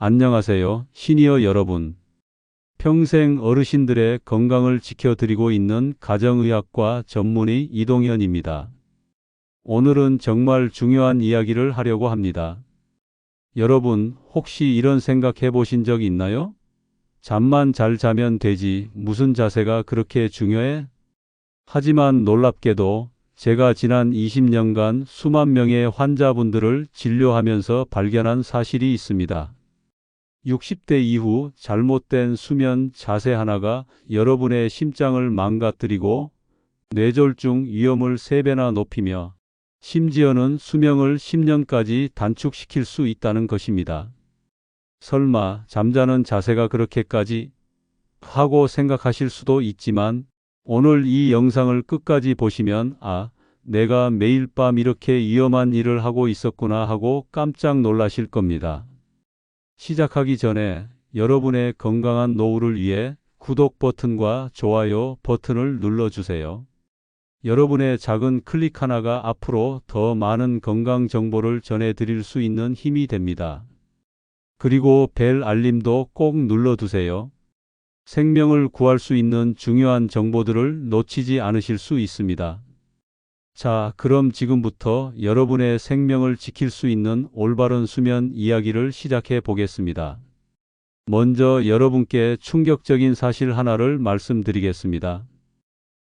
안녕하세요, 시니어 여러분. 평생 어르신들의 건강을 지켜드리고 있는 가정의학과 전문의 이동현입니다. 오늘은 정말 중요한 이야기를 하려고 합니다. 여러분, 혹시 이런 생각 해보신 적 있나요? 잠만 잘 자면 되지, 무슨 자세가 그렇게 중요해? 하지만 놀랍게도 제가 지난 20년간 수만 명의 환자분들을 진료하면서 발견한 사실이 있습니다. 60대 이후 잘못된 수면 자세 하나가 여러분의 심장을 망가뜨리고 뇌졸중 위험을 3배나 높이며 심지어는 수명을 10년까지 단축시킬 수 있다는 것입니다. 설마 잠자는 자세가 그렇게까지 하고 생각하실 수도 있지만 오늘 이 영상을 끝까지 보시면 내가 매일 밤 이렇게 위험한 일을 하고 있었구나 하고 깜짝 놀라실 겁니다. 시작하기 전에 여러분의 건강한 노후를 위해 구독 버튼과 좋아요 버튼을 눌러주세요. 여러분의 작은 클릭 하나가 앞으로 더 많은 건강 정보를 전해드릴 수 있는 힘이 됩니다. 그리고 벨 알림도 꼭 눌러두세요. 생명을 구할 수 있는 중요한 정보들을 놓치지 않으실 수 있습니다. 자, 그럼 지금부터 여러분의 생명을 지킬 수 있는 올바른 수면 이야기를 시작해 보겠습니다. 먼저 여러분께 충격적인 사실 하나를 말씀드리겠습니다.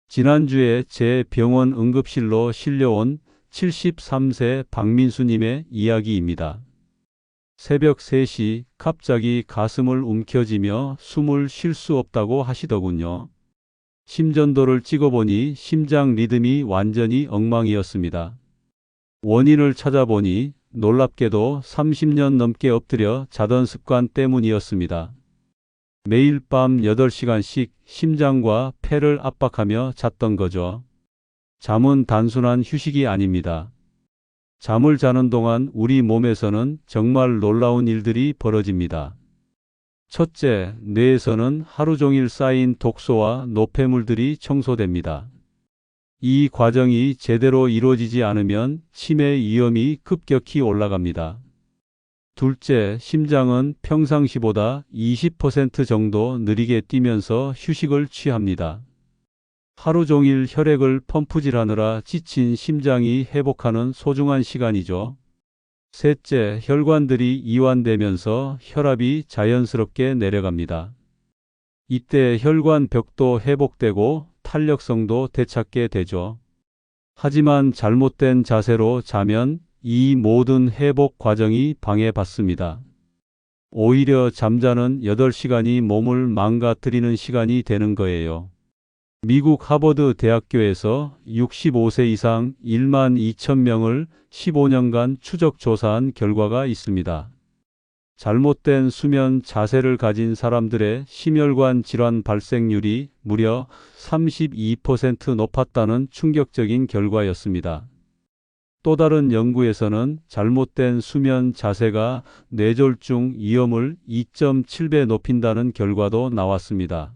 지난주에 제 병원 응급실로 실려온 73세 박민수님의 이야기입니다. 새벽 3시 갑자기 가슴을 움켜쥐며 숨을 쉴 수 없다고 하시더군요. 심전도를 찍어보니 심장 리듬이 완전히 엉망이었습니다. 원인을 찾아보니 놀랍게도 30년 넘게 엎드려 자던 습관 때문이었습니다. 매일 밤 8시간씩 심장과 폐를 압박하며 잤던 거죠. 잠은 단순한 휴식이 아닙니다. 잠을 자는 동안 우리 몸에서는 정말 놀라운 일들이 벌어집니다. 첫째, 뇌에서는 하루 종일 쌓인 독소와 노폐물들이 청소됩니다. 이 과정이 제대로 이루어지지 않으면 치매 위험이 급격히 올라갑니다. 둘째, 심장은 평상시보다 20% 정도 느리게 뛰면서 휴식을 취합니다. 하루 종일 혈액을 펌프질하느라 지친 심장이 회복하는 소중한 시간이죠. 셋째, 혈관들이 이완되면서 혈압이 자연스럽게 내려갑니다. 이때 혈관 벽도 회복되고 탄력성도 되찾게 되죠. 하지만 잘못된 자세로 자면 이 모든 회복 과정이 방해받습니다. 오히려 잠자는 8시간이 몸을 망가뜨리는 시간이 되는 거예요. 미국 하버드 대학교에서 65세 이상 1만 2천 명을 15년간 추적 조사한 결과가 있습니다. 잘못된 수면 자세를 가진 사람들의 심혈관 질환 발생률이 무려 32% 높았다는 충격적인 결과였습니다. 또 다른 연구에서는 잘못된 수면 자세가 뇌졸중 위험을 2.7배 높인다는 결과도 나왔습니다.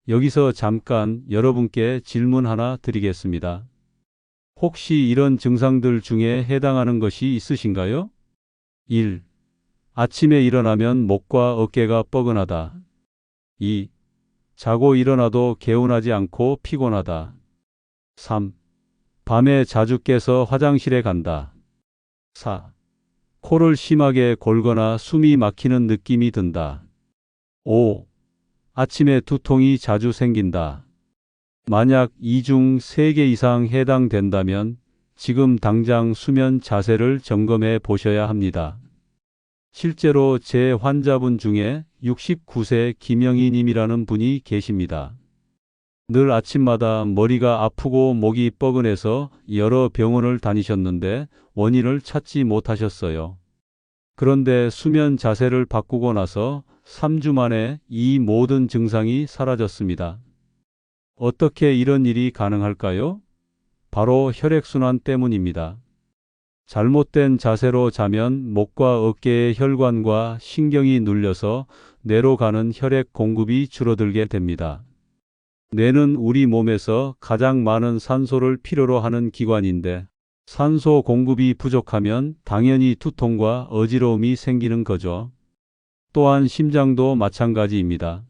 여기서 잠깐 여러분께 질문 하나 드리겠습니다. 혹시 이런 증상들 중에 해당하는 것이 있으신가요? 1. 아침에 일어나면 목과 어깨가 뻐근하다. 2. 자고 일어나도 개운하지 않고 피곤하다. 3. 밤에 자주 깨서 화장실에 간다. 4. 코를 심하게 골거나 숨이 막히는 느낌이 든다. 5. 아침에 두통이 자주 생긴다. 만약 이 중 3개 이상 해당된다면 지금 당장 수면 자세를 점검해 보셔야 합니다. 실제로 제 환자분 중에 69세 김영희 님이라는 분이 계십니다. 늘 아침마다 머리가 아프고 목이 뻐근해서 여러 병원을 다니셨는데 원인을 찾지 못하셨어요. 그런데 수면 자세를 바꾸고 나서 3주 만에 이 모든 증상이 사라졌습니다. 어떻게 이런 일이 가능할까요? 바로 혈액순환 때문입니다. 잘못된 자세로 자면 목과 어깨의 혈관과 신경이 눌려서 뇌로 가는 혈액 공급이 줄어들게 됩니다. 뇌는 우리 몸에서 가장 많은 산소를 필요로 하는 기관인데 산소 공급이 부족하면 당연히 두통과 어지러움이 생기는 거죠. 또한 심장도 마찬가지입니다.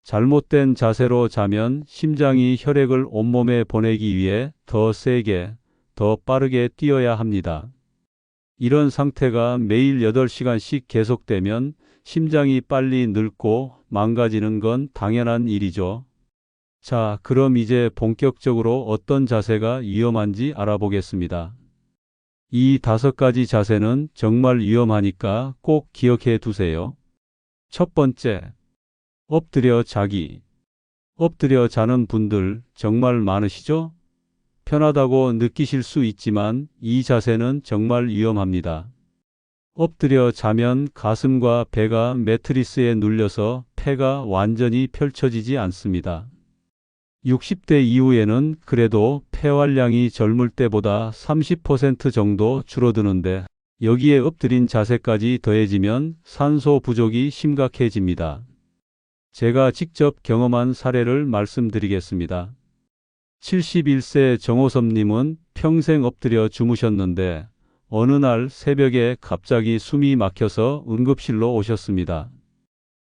잘못된 자세로 자면 심장이 혈액을 온몸에 보내기 위해 더 세게, 더 빠르게 뛰어야 합니다. 이런 상태가 매일 8시간씩 계속되면 심장이 빨리 늙고 망가지는 건 당연한 일이죠. 자, 그럼 이제 본격적으로 어떤 자세가 위험한지 알아보겠습니다. 이 5가지 자세는 정말 위험하니까 꼭 기억해 두세요. 첫 번째, 엎드려 자기. 엎드려 자는 분들 정말 많으시죠? 편하다고 느끼실 수 있지만 이 자세는 정말 위험합니다. 엎드려 자면 가슴과 배가 매트리스에 눌려서 폐가 완전히 펼쳐지지 않습니다. 60대 이후에는 그래도 폐활량이 젊을 때보다 30% 정도 줄어드는데 여기에 엎드린 자세까지 더해지면 산소 부족이 심각해집니다. 제가 직접 경험한 사례를 말씀드리겠습니다. 71세 정호섭님은 평생 엎드려 주무셨는데 어느 날 새벽에 갑자기 숨이 막혀서 응급실로 오셨습니다.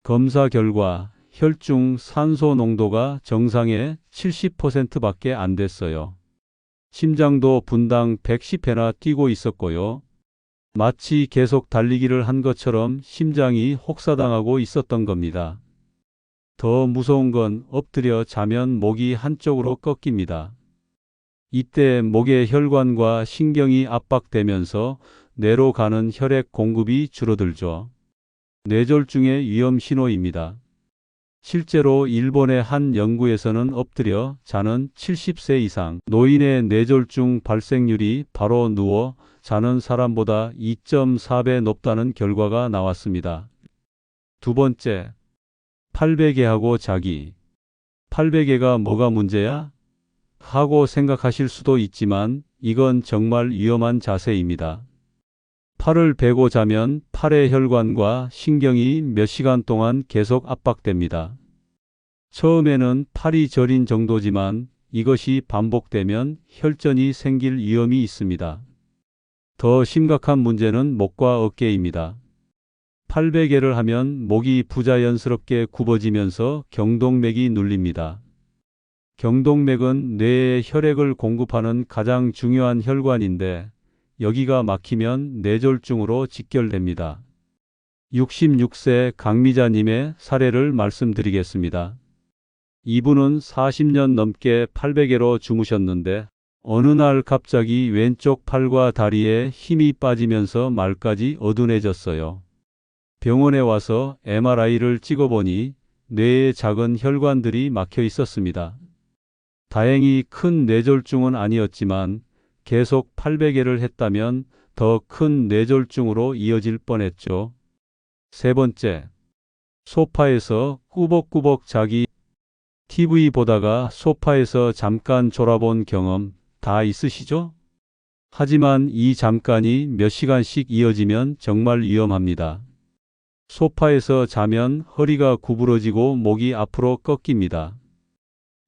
검사 결과 혈중 산소 농도가 정상의 70%밖에 안 됐어요. 심장도 분당 110회나 뛰고 있었고요. 마치 계속 달리기를 한 것처럼 심장이 혹사당하고 있었던 겁니다. 더 무서운 건 엎드려 자면 목이 한쪽으로 꺾입니다. 이때 목의 혈관과 신경이 압박되면서 뇌로 가는 혈액 공급이 줄어들죠. 뇌졸중의 위험 신호입니다. 실제로 일본의 한 연구에서는 엎드려 자는 70세 이상 노인의 뇌졸중 발생률이 바로 누워 자는 사람보다 2.4배 높다는 결과가 나왔습니다. 두 번째, 팔베개하고 자기. 팔베개가 뭐가 문제야? 하고 생각하실 수도 있지만 이건 정말 위험한 자세입니다. 팔을 베고 자면 팔의 혈관과 신경이 몇 시간 동안 계속 압박됩니다. 처음에는 팔이 저린 정도지만 이것이 반복되면 혈전이 생길 위험이 있습니다. 더 심각한 문제는 목과 어깨입니다. 팔베개를 하면 목이 부자연스럽게 굽어지면서 경동맥이 눌립니다. 경동맥은 뇌에 혈액을 공급하는 가장 중요한 혈관인데 여기가 막히면 뇌졸중으로 직결됩니다. 66세 강미자님의 사례를 말씀드리겠습니다. 이분은 40년 넘게 팔베개로 주무셨는데 어느 날 갑자기 왼쪽 팔과 다리에 힘이 빠지면서 말까지 어두워졌어요. 병원에 와서 MRI를 찍어보니 뇌에 작은 혈관들이 막혀 있었습니다. 다행히 큰 뇌졸중은 아니었지만 계속 팔베개를 했다면 더 큰 뇌졸중으로 이어질 뻔했죠. 세 번째, 소파에서 꾸벅꾸벅 자기. TV 보다가 소파에서 잠깐 졸아본 경험 다 있으시죠? 하지만 이 잠깐이 몇 시간씩 이어지면 정말 위험합니다. 소파에서 자면 허리가 구부러지고 목이 앞으로 꺾입니다.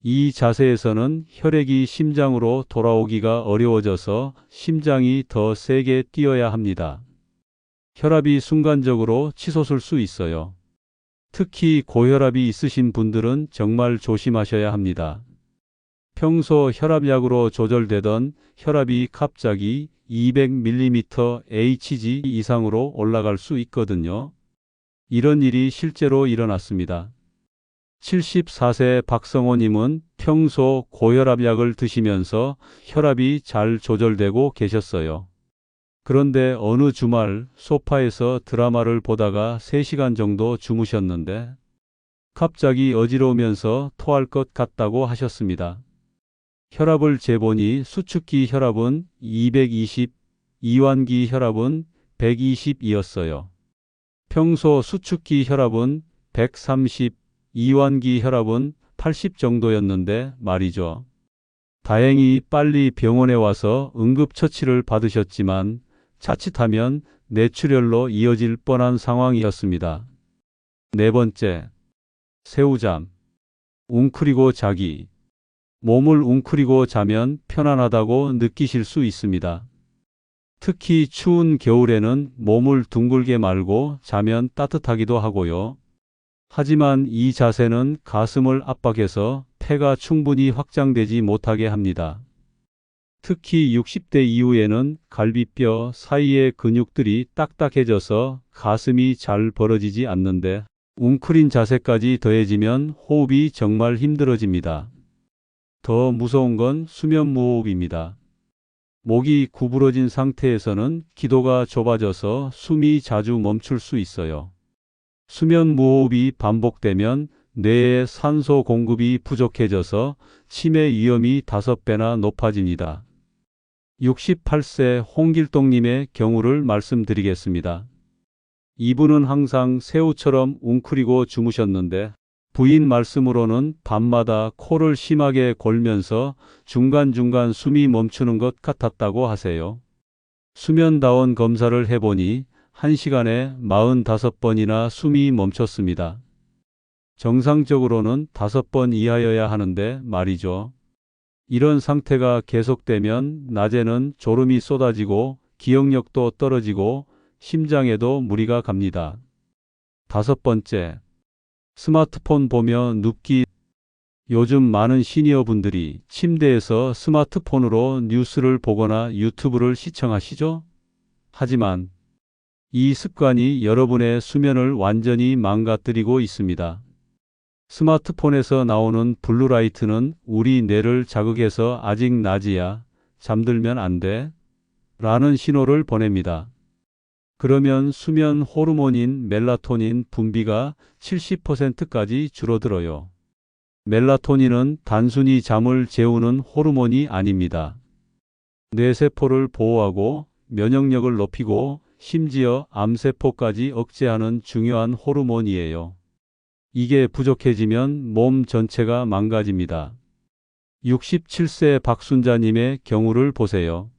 이 자세에서는 혈액이 심장으로 돌아오기가 어려워져서 심장이 더 세게 뛰어야 합니다. 혈압이 순간적으로 치솟을 수 있어요. 특히 고혈압이 있으신 분들은 정말 조심하셔야 합니다. 평소 혈압약으로 조절되던 혈압이 갑자기 200mmHg 이상으로 올라갈 수 있거든요. 이런 일이 실제로 일어났습니다. 74세 박성호님은 평소 고혈압약을 드시면서 혈압이 잘 조절되고 계셨어요. 그런데 어느 주말 소파에서 드라마를 보다가 3시간 정도 주무셨는데 갑자기 어지러우면서 토할 것 같다고 하셨습니다. 혈압을 재보니 수축기 혈압은 220, 이완기 혈압은 120이었어요. 평소 수축기 혈압은 130, 이완기 혈압은 80 정도였는데 말이죠. 다행히 빨리 병원에 와서 응급처치를 받으셨지만 자칫하면 뇌출혈로 이어질 뻔한 상황이었습니다. 네 번째, 새우잠. 웅크리고 자기. 몸을 웅크리고 자면 편안하다고 느끼실 수 있습니다. 특히 추운 겨울에는 몸을 둥글게 말고 자면 따뜻하기도 하고요. 하지만 이 자세는 가슴을 압박해서 폐가 충분히 확장되지 못하게 합니다. 특히 60대 이후에는 갈비뼈 사이의 근육들이 딱딱해져서 가슴이 잘 벌어지지 않는데 웅크린 자세까지 더해지면 호흡이 정말 힘들어집니다. 더 무서운 건 수면무호흡입니다. 목이 구부러진 상태에서는 기도가 좁아져서 숨이 자주 멈출 수 있어요. 수면무호흡이 반복되면 뇌의 산소 공급이 부족해져서 치매 위험이 5배나 높아집니다. 68세 홍길동님의 경우를 말씀드리겠습니다. 이분은 항상 새우처럼 웅크리고 주무셨는데 부인 말씀으로는 밤마다 코를 심하게 골면서 중간중간 숨이 멈추는 것 같았다고 하세요. 수면다원 검사를 해보니 1시간에 45번이나 숨이 멈췄습니다. 정상적으로는 5번 이하여야 하는데 말이죠. 이런 상태가 계속되면 낮에는 졸음이 쏟아지고 기억력도 떨어지고 심장에도 무리가 갑니다. 5번째, 스마트폰 보며 눕기. 요즘 많은 시니어분들이 침대에서 스마트폰으로 뉴스를 보거나 유튜브를 시청하시죠? 하지만 이 습관이 여러분의 수면을 완전히 망가뜨리고 있습니다. 스마트폰에서 나오는 블루라이트는 우리 뇌를 자극해서 아직 낮이야, 잠들면 안 돼, 라는 신호를 보냅니다. 그러면 수면 호르몬인 멜라토닌 분비가 70%까지 줄어들어요. 멜라토닌은 단순히 잠을 재우는 호르몬이 아닙니다. 뇌세포를 보호하고 면역력을 높이고 심지어 암세포까지 억제하는 중요한 호르몬이에요. 이게 부족해지면 몸 전체가 망가집니다. 67세 박순자님의 경우를 보세요.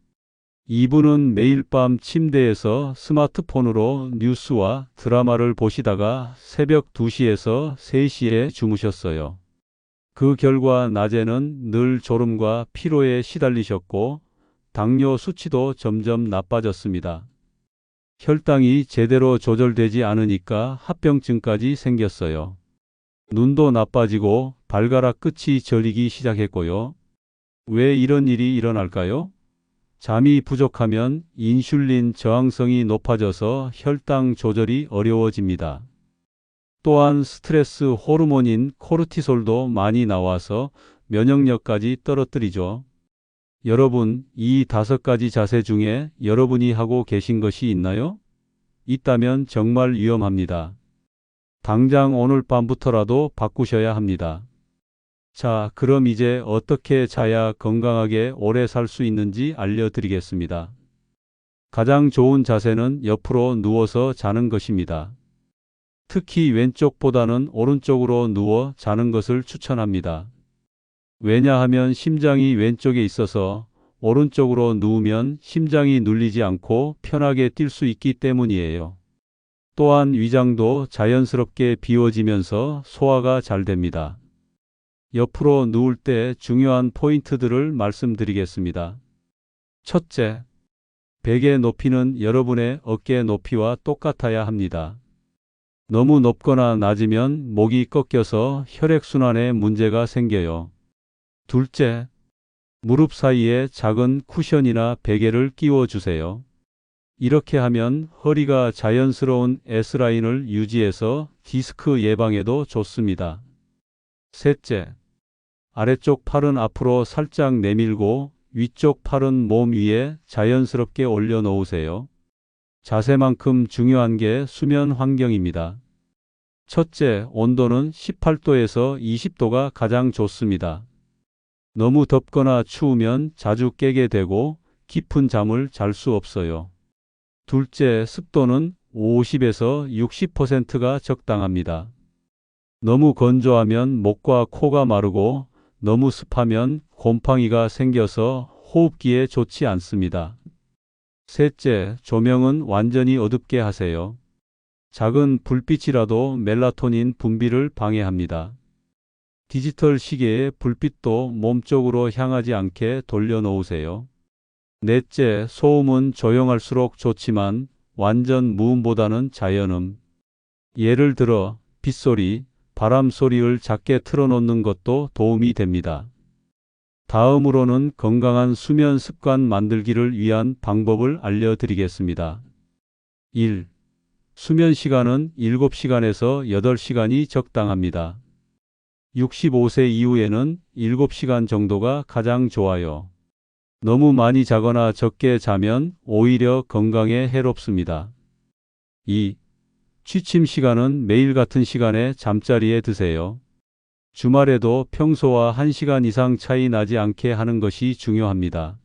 이분은 매일 밤 침대에서 스마트폰으로 뉴스와 드라마를 보시다가 새벽 2시에서 3시에 주무셨어요. 그 결과 낮에는 늘 졸음과 피로에 시달리셨고 당뇨 수치도 점점 나빠졌습니다. 혈당이 제대로 조절되지 않으니까 합병증까지 생겼어요. 눈도 나빠지고 발가락 끝이 저리기 시작했고요. 왜 이런 일이 일어날까요? 잠이 부족하면 인슐린 저항성이 높아져서 혈당 조절이 어려워집니다. 또한 스트레스 호르몬인 코르티솔도 많이 나와서 면역력까지 떨어뜨리죠. 여러분, 이 5가지 자세 중에 여러분이 하고 계신 것이 있나요? 있다면 정말 위험합니다. 당장 오늘 밤부터라도 바꾸셔야 합니다. 자, 그럼 이제 어떻게 자야 건강하게 오래 살 수 있는지 알려드리겠습니다. 가장 좋은 자세는 옆으로 누워서 자는 것입니다. 특히 왼쪽보다는 오른쪽으로 누워 자는 것을 추천합니다. 왜냐하면 심장이 왼쪽에 있어서 오른쪽으로 누우면 심장이 눌리지 않고 편하게 뛸 수 있기 때문이에요. 또한 위장도 자연스럽게 비워지면서 소화가 잘 됩니다. 옆으로 누울 때 중요한 포인트들을 말씀드리겠습니다. 첫째, 베개 높이는 여러분의 어깨 높이와 똑같아야 합니다. 너무 높거나 낮으면 목이 꺾여서 혈액순환에 문제가 생겨요. 둘째, 무릎 사이에 작은 쿠션이나 베개를 끼워 주세요. 이렇게 하면 허리가 자연스러운 S라인을 유지해서 디스크 예방에도 좋습니다. 셋째, 아래쪽 팔은 앞으로 살짝 내밀고 위쪽 팔은 몸 위에 자연스럽게 올려놓으세요. 자세만큼 중요한 게 수면 환경입니다. 첫째, 온도는 18도에서 20도가 가장 좋습니다. 너무 덥거나 추우면 자주 깨게 되고 깊은 잠을 잘 수 없어요. 둘째, 습도는 50에서 60%가 적당합니다. 너무 건조하면 목과 코가 마르고 너무 습하면 곰팡이가 생겨서 호흡기에 좋지 않습니다. 셋째, 조명은 완전히 어둡게 하세요. 작은 불빛이라도 멜라토닌 분비를 방해합니다. 디지털 시계의 불빛도 몸 쪽으로 향하지 않게 돌려놓으세요. 넷째, 소음은 조용할수록 좋지만 완전 무음보다는 자연음. 예를 들어 빗소리, 바람소리를 작게 틀어놓는 것도 도움이 됩니다. 다음으로는 건강한 수면 습관 만들기를 위한 방법을 알려드리겠습니다. 1. 수면 시간은 7시간에서 8시간이 적당합니다. 65세 이후에는 7시간 정도가 가장 좋아요. 너무 많이 자거나 적게 자면 오히려 건강에 해롭습니다. 2. 취침 시간은 매일 같은 시간에 잠자리에 드세요. 주말에도 평소와 1시간 이상 차이 나지 않게 하는 것이 중요합니다.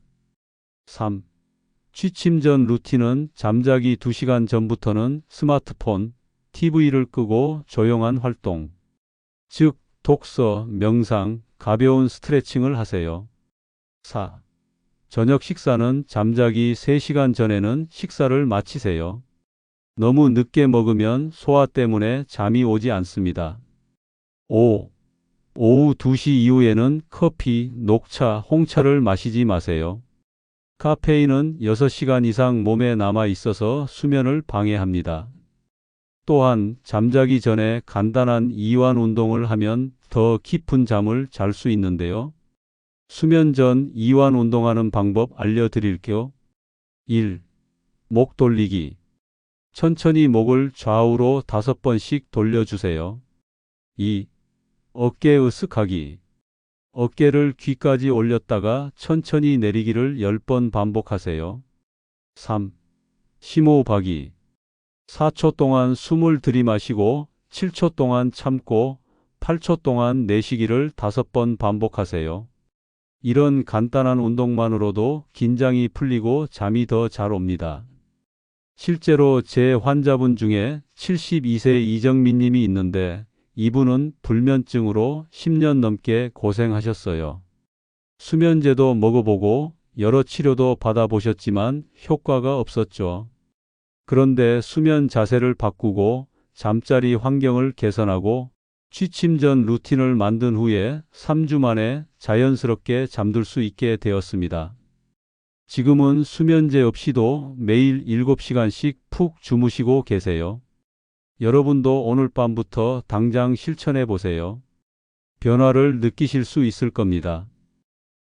3. 취침 전 루틴은 잠자기 2시간 전부터는 스마트폰, TV를 끄고 조용한 활동, 즉 독서, 명상, 가벼운 스트레칭을 하세요. 4. 저녁 식사는 잠자기 3시간 전에는 식사를 마치세요. 너무 늦게 먹으면 소화 때문에 잠이 오지 않습니다. 5. 오후 2시 이후에는 커피, 녹차, 홍차를 마시지 마세요. 카페인은 6시간 이상 몸에 남아 있어서 수면을 방해합니다. 또한 잠자기 전에 간단한 이완 운동을 하면 더 깊은 잠을 잘 수 있는데요. 수면 전 이완 운동하는 방법 알려드릴게요. 1. 목 돌리기. 천천히 목을 좌우로 5번씩 돌려주세요. 2. 어깨 으쓱하기. 어깨를 귀까지 올렸다가 천천히 내리기를 10번 반복하세요. 3. 심호흡하기. 4초 동안 숨을 들이마시고 7초 동안 참고 8초 동안 내쉬기를 5번 반복하세요. 이런 간단한 운동만으로도 긴장이 풀리고 잠이 더 잘 옵니다. 실제로 제 환자분 중에 72세 이정민 님이 있는데 이분은 불면증으로 10년 넘게 고생하셨어요. 수면제도 먹어보고 여러 치료도 받아보셨지만 효과가 없었죠. 그런데 수면 자세를 바꾸고 잠자리 환경을 개선하고 취침 전 루틴을 만든 후에 3주 만에 자연스럽게 잠들 수 있게 되었습니다. 지금은 수면제 없이도 매일 7시간씩 푹 주무시고 계세요. 여러분도 오늘 밤부터 당장 실천해 보세요. 변화를 느끼실 수 있을 겁니다.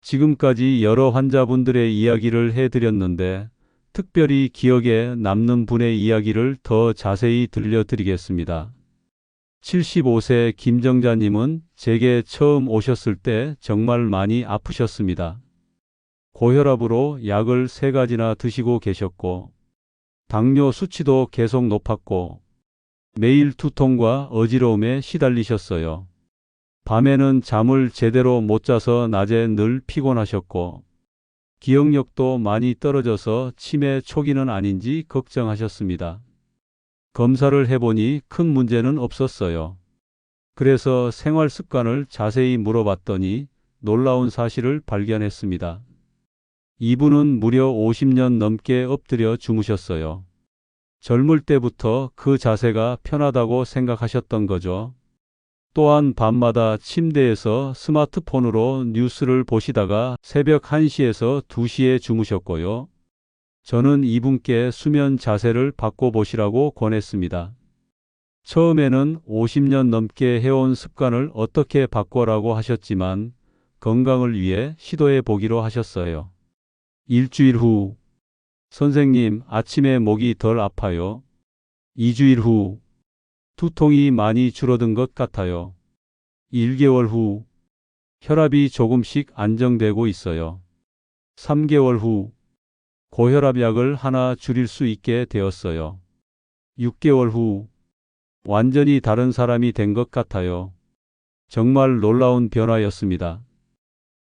지금까지 여러 환자분들의 이야기를 해드렸는데 특별히 기억에 남는 분의 이야기를 더 자세히 들려드리겠습니다. 75세 김정자님은 제게 처음 오셨을 때 정말 많이 아프셨습니다. 고혈압으로 약을 3가지나 드시고 계셨고 당뇨 수치도 계속 높았고 매일 두통과 어지러움에 시달리셨어요. 밤에는 잠을 제대로 못 자서 낮에 늘 피곤하셨고 기억력도 많이 떨어져서 치매 초기는 아닌지 걱정하셨습니다. 검사를 해보니 큰 문제는 없었어요. 그래서 생활 습관을 자세히 물어봤더니 놀라운 사실을 발견했습니다. 이분은 무려 50년 넘게 엎드려 주무셨어요. 젊을 때부터 그 자세가 편하다고 생각하셨던 거죠. 또한 밤마다 침대에서 스마트폰으로 뉴스를 보시다가 새벽 1시에서 2시에 주무셨고요. 저는 이분께 수면 자세를 바꿔보시라고 권했습니다. 처음에는 50년 넘게 해온 습관을 어떻게 바꿔라고 하셨지만 건강을 위해 시도해 보기로 하셨어요. 일주일 후, 선생님, 아침에 목이 덜 아파요. 2주일 후, 두통이 많이 줄어든 것 같아요. 1개월 후, 혈압이 조금씩 안정되고 있어요. 3개월 후, 고혈압 약을 하나 줄일 수 있게 되었어요. 6개월 후, 완전히 다른 사람이 된 것 같아요. 정말 놀라운 변화였습니다.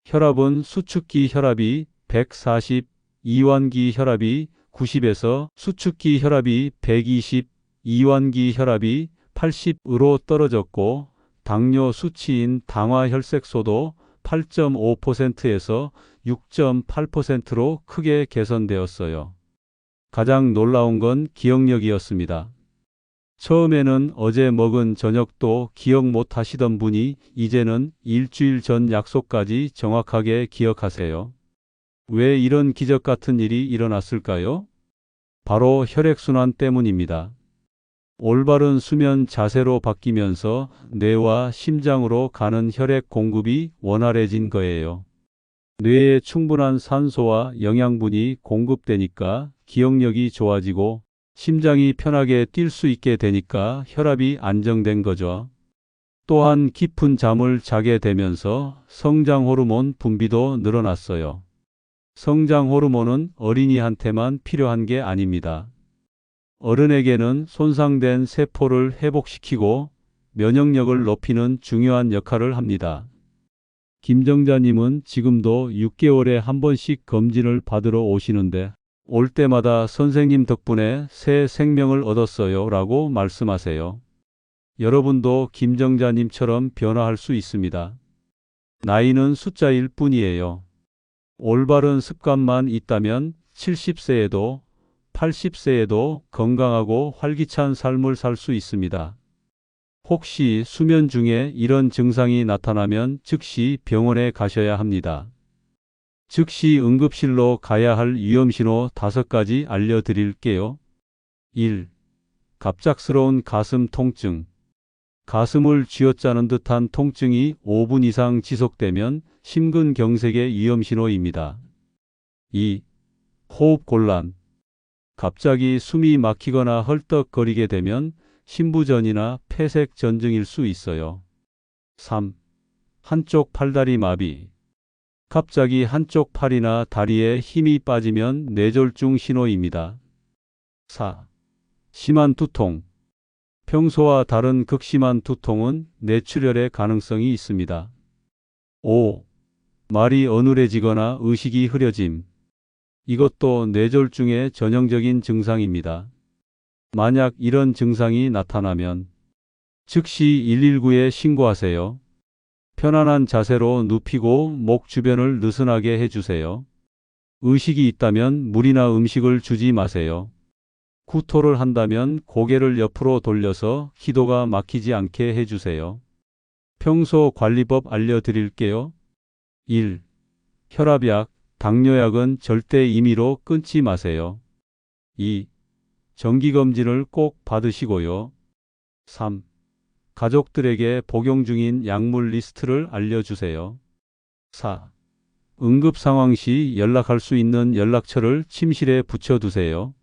혈압은 수축기 혈압이 140, 이완기 혈압이 90에서 수축기 혈압이 120, 이완기 혈압이 80으로 떨어졌고 당뇨 수치인 당화혈색소도 8.5%에서 6.8%로 크게 개선되었어요. 가장 놀라운 건 기억력이었습니다. 처음에는 어제 먹은 저녁도 기억 못 하시던 분이 이제는 일주일 전 약속까지 정확하게 기억하세요. 왜 이런 기적 같은 일이 일어났을까요? 바로 혈액순환 때문입니다. 올바른 수면 자세로 바뀌면서 뇌와 심장으로 가는 혈액 공급이 원활해진 거예요. 뇌에 충분한 산소와 영양분이 공급되니까 기억력이 좋아지고 심장이 편하게 뛸 수 있게 되니까 혈압이 안정된 거죠. 또한 깊은 잠을 자게 되면서 성장 호르몬 분비도 늘어났어요. 성장 호르몬은 어린이한테만 필요한 게 아닙니다. 어른에게는 손상된 세포를 회복시키고 면역력을 높이는 중요한 역할을 합니다. 김정자님은 지금도 6개월에 한 번씩 검진을 받으러 오시는데 올 때마다 선생님 덕분에 새 생명을 얻었어요 라고 말씀하세요. 여러분도 김정자님처럼 변화할 수 있습니다. 나이는 숫자일 뿐이에요. 올바른 습관만 있다면 70세에도 80세에도 건강하고 활기찬 삶을 살 수 있습니다. 혹시 수면 중에 이런 증상이 나타나면 즉시 병원에 가셔야 합니다. 즉시 응급실로 가야 할 위험신호 5가지 알려드릴게요. 1. 갑작스러운 가슴 통증. 가슴을 쥐어짜는 듯한 통증이 5분 이상 지속되면 심근경색의 위험신호입니다. 2. 호흡 곤란. 갑자기 숨이 막히거나 헐떡거리게 되면 신부전이나 폐색 전증일 수 있어요. 3. 한쪽 팔다리 마비. 갑자기 한쪽 팔이나 다리에 힘이 빠지면 뇌졸중 신호입니다. 4. 심한 두통. 평소와 다른 극심한 두통은 뇌출혈의 가능성이 있습니다. 5. 말이 어눌해지거나 의식이 흐려짐. 이것도 뇌졸중의 전형적인 증상입니다. 만약 이런 증상이 나타나면 즉시 119에 신고하세요. 편안한 자세로 눕히고 목 주변을 느슨하게 해주세요. 의식이 있다면 물이나 음식을 주지 마세요. 구토를 한다면 고개를 옆으로 돌려서 기도가 막히지 않게 해주세요. 평소 관리법 알려드릴게요. 1. 혈압약, 당뇨약은 절대 임의로 끊지 마세요. 2. 정기검진을 꼭 받으시고요. 3. 가족들에게 복용 중인 약물 리스트를 알려주세요. 4. 응급 상황 시 연락할 수 있는 연락처를 침실에 붙여두세요.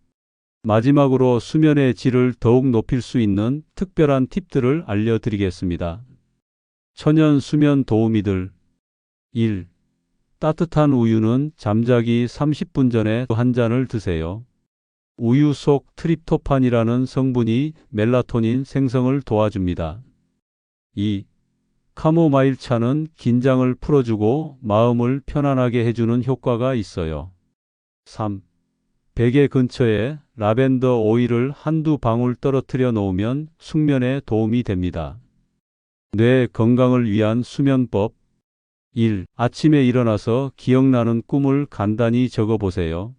마지막으로 수면의 질을 더욱 높일 수 있는 특별한 팁들을 알려드리겠습니다. 천연 수면 도우미들. 1. 따뜻한 우유는 잠자기 30분 전에 한 잔을 드세요. 우유 속 트립토판이라는 성분이 멜라토닌 생성을 도와줍니다. 2. 카모마일 차는 긴장을 풀어주고 마음을 편안하게 해주는 효과가 있어요. 3. 베개 근처에 라벤더 오일을 한두 방울 떨어뜨려 놓으면 숙면에 도움이 됩니다. 뇌 건강을 위한 수면법. 1. 아침에 일어나서 기억나는 꿈을 간단히 적어보세요.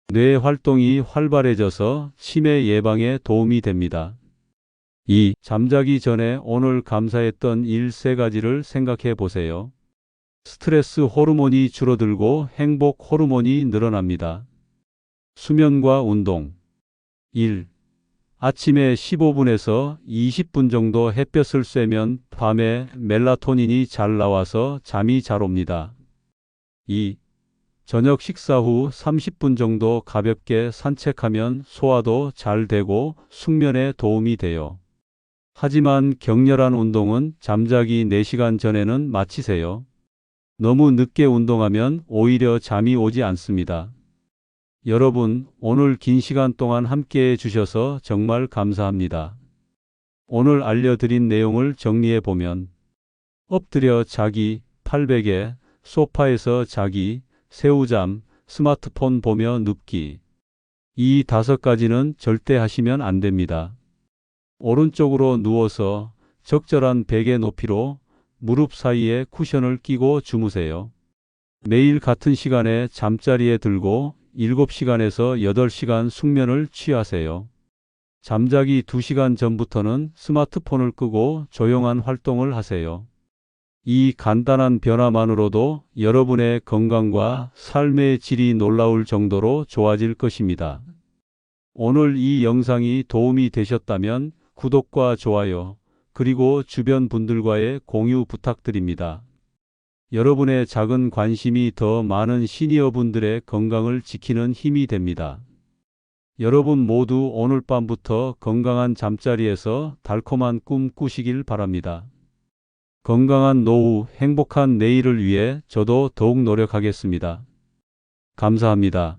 뇌 활동이 활발해져서 치매 예방에 도움이 됩니다. 2. 잠자기 전에 오늘 감사했던 일 3가지를 생각해 보세요. 스트레스 호르몬이 줄어들고 행복 호르몬이 늘어납니다. 수면과 운동. 1. 아침에 15분에서 20분 정도 햇볕을 쐬면 밤에 멜라토닌이 잘 나와서 잠이 잘 옵니다. 2. 저녁 식사 후 30분 정도 가볍게 산책하면 소화도 잘 되고 숙면에 도움이 돼요. 하지만 격렬한 운동은 잠자기 4시간 전에는 마치세요. 너무 늦게 운동하면 오히려 잠이 오지 않습니다. 여러분, 오늘 긴 시간 동안 함께 해주셔서 정말 감사합니다. 오늘 알려드린 내용을 정리해 보면 엎드려 자기, 팔베개, 소파에서 자기, 새우잠, 스마트폰 보며 눕기. 이 5가지는 절대 하시면 안 됩니다. 오른쪽으로 누워서 적절한 베개 높이로 무릎 사이에 쿠션을 끼고 주무세요. 매일 같은 시간에 잠자리에 들고 7시간에서 8시간 숙면을 취하세요. 잠자기 2시간 전부터는 스마트폰을 끄고 조용한 활동을 하세요. 이 간단한 변화만으로도 여러분의 건강과 삶의 질이 놀라울 정도로 좋아질 것입니다. 오늘 이 영상이 도움이 되셨다면 구독과 좋아요, 그리고 주변 분들과의 공유 부탁드립니다. 여러분의 작은 관심이 더 많은 시니어 분들의 건강을 지키는 힘이 됩니다. 여러분 모두 오늘 밤부터 건강한 잠자리에서 달콤한 꿈 꾸시길 바랍니다. 건강한 노후, 행복한 내일을 위해 저도 더욱 노력하겠습니다. 감사합니다.